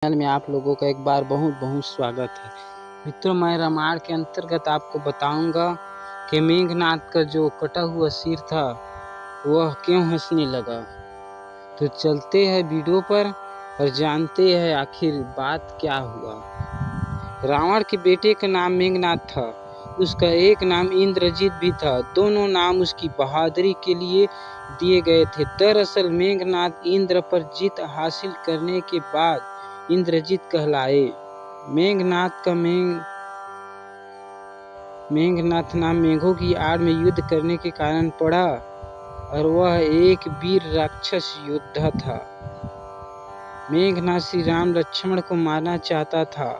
Channel में आप लोगों का एक बार बहुत बहुत स्वागत है। मित्रों, मैं रामायण के अंतर्गत आपको बताऊंगा कि मेघनाद का जो कटा हुआ सिर था वह क्यों हंसने लगा। तो चलते हैं वीडियो पर और जानते हैं आखिर बात क्या हुआ। रावण के बेटे का नाम मेघनाद था। उसका एक नाम इंद्रजीत भी था। दोनों नाम उसकी बहादुरी के लिए दिए गए थे। दरअसल मेघनाद इंद्र पर जीत हासिल करने के बाद इंद्रजीत कहलाए। मेघनाद नाम मेघों की आड़ में युद्ध करने के कारण पड़ा और वह एक वीर राक्षस योद्धा था। मेघनाद श्री राम लक्ष्मण को मारना चाहता था।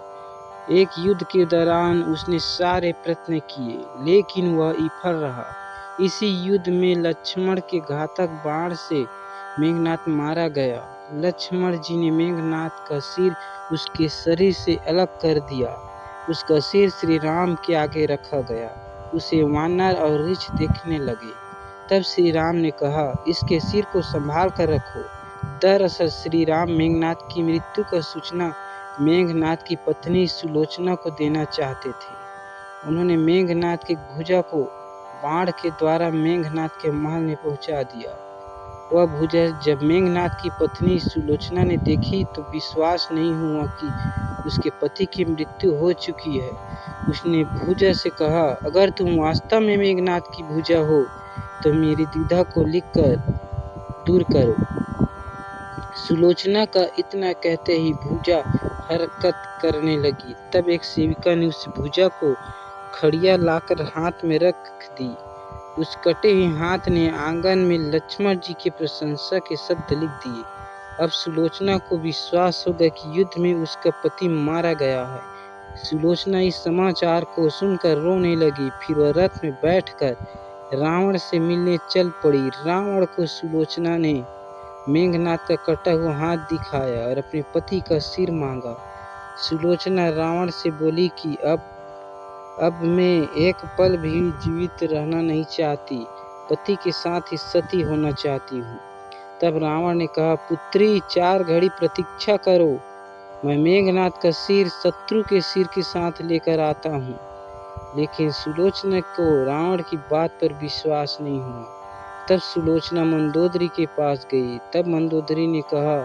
एक युद्ध के दौरान उसने सारे प्रयत्न किए लेकिन वह विफल रहा। इसी युद्ध में लक्ष्मण के घातक बाण से मेघनाद मारा गया। लक्ष्मण जी ने मेघनाद का सिर उसके शरीर से अलग कर दिया। उसका सिर श्री राम के आगे रखा गया। उसे वानर और ऋछ देखने लगे। तब श्री राम ने कहा, इसके सिर को संभाल कर रखो। दरअसल श्री राम मेघनाद की मृत्यु का सूचना मेघनाद की पत्नी सुलोचना को देना चाहते थे। उन्होंने मेघनाद की भुजा को बाण के द्वारा मेघनाद के महल में पहुंचा दिया। वह भुजा जब मेघनाद की पत्नी सुलोचना ने देखी तो विश्वास नहीं हुआ कि उसके पति की मृत्यु हो चुकी है। उसने भुजा से कहा, अगर तुम वास्तव में मेघनाद की भुजा हो तो मेरी द्विधा को लिखकर दूर करो। सुलोचना का इतना कहते ही भुजा हरकत करने लगी। तब एक सेविका ने उस भुजा को खड़िया लाकर हाथ में रख दी। उस कटे हुए हाथ ने आंगन में लक्ष्मण जी की प्रशंसा के शब्द लिख दिए। अब सुलोचना को विश्वास हो गया कि युद्ध में उसका पति मारा गया है। सुलोचना इस समाचार को सुनकर रोने लगी। फिर वह रथ में बैठकर रावण से मिलने चल पड़ी। रावण को सुलोचना ने मेघनाद का कटा हुआ हाथ दिखाया और अपने पति का सिर मांगा। सुलोचना रावण से बोली कि अब मैं एक पल भी जीवित रहना नहीं चाहती, पति के साथ ही सती होना चाहती हूँ। तब रावण ने कहा, पुत्री 4 घड़ी प्रतीक्षा करो, मैं मेघनाद का सिर शत्रु के सिर के साथ लेकर आता हूँ। लेकिन सुलोचना को रावण की बात पर विश्वास नहीं हुआ। तब सुलोचना मंदोदरी के पास गई। तब मंदोदरी ने कहा,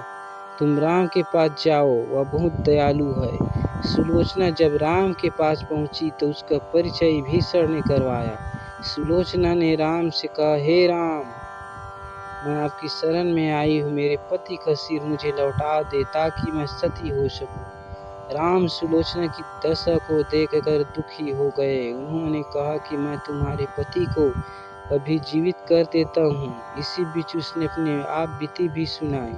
तुम राम के पास जाओ, वह बहुत दयालु है। सुलोचना जब राम के पास पहुंची तो उसका परिचय भीषण ने करवाया। सुलोचना ने राम से कहा, हे राम, मैं आपकी शरण में आई हूँ, मेरे पति का सिर मुझे लौटा दे ताकि मैं सती हो सकूं। राम सुलोचना की दशा को देखकर दुखी हो गए। उन्होंने कहा कि मैं तुम्हारे पति को अभी जीवित कर देता हूँ। इसी बीच उसने अपने आप बीती भी सुनाई।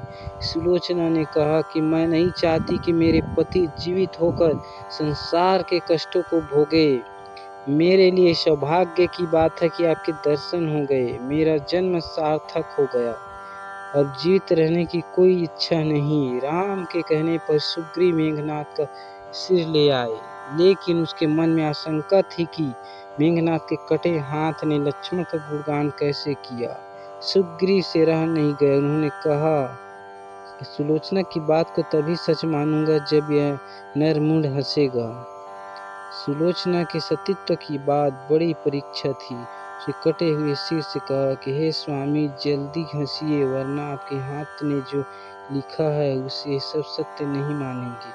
सुलोचना ने कहा कि मैं नहीं चाहती कि मेरे पति जीवित होकर संसार के कष्टों को भोगे। मेरे लिए सौभाग्य की बात है कि आपके दर्शन हो गए। मेरा जन्म सार्थक हो गया। अब जीवित रहने की कोई इच्छा नहीं। राम के कहने पर सुग्रीव मेघनाद का सिर ले आए, लेकिन उसके मन में आशंका थी कि मेघनाद के कटे हाथ ने लक्ष्मण का गुणगान कैसे किया। सुग्रीव से रह नहीं गए। उन्होंने कहा कि सुलोचना की बात को तभी सच मानूंगा जब यह नरमुंड हंसेगा। सुलोचना के सतीत्व की बात बड़ी परीक्षा थी। उसके कटे हुए सिर से कहा कि हे स्वामी, जल्दी हंसिए, वरना आपके हाथ ने जो लिखा है उसे सब सत्य नहीं मानेंगे।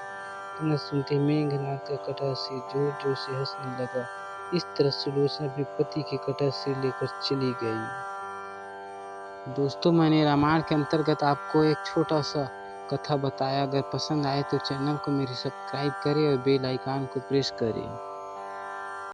इतना सुनते मेघनाद का कटा सिर जोर जोर से हंसने लगा। इस तरह सुलोचना अपने पति के कटा सिर लेकर चली गई। दोस्तों, मैंने रामायण के अंतर्गत आपको एक छोटा सा कथा बताया। अगर पसंद आए तो चैनल को मेरे सब्सक्राइब करें और बेल आइकन को प्रेस करें।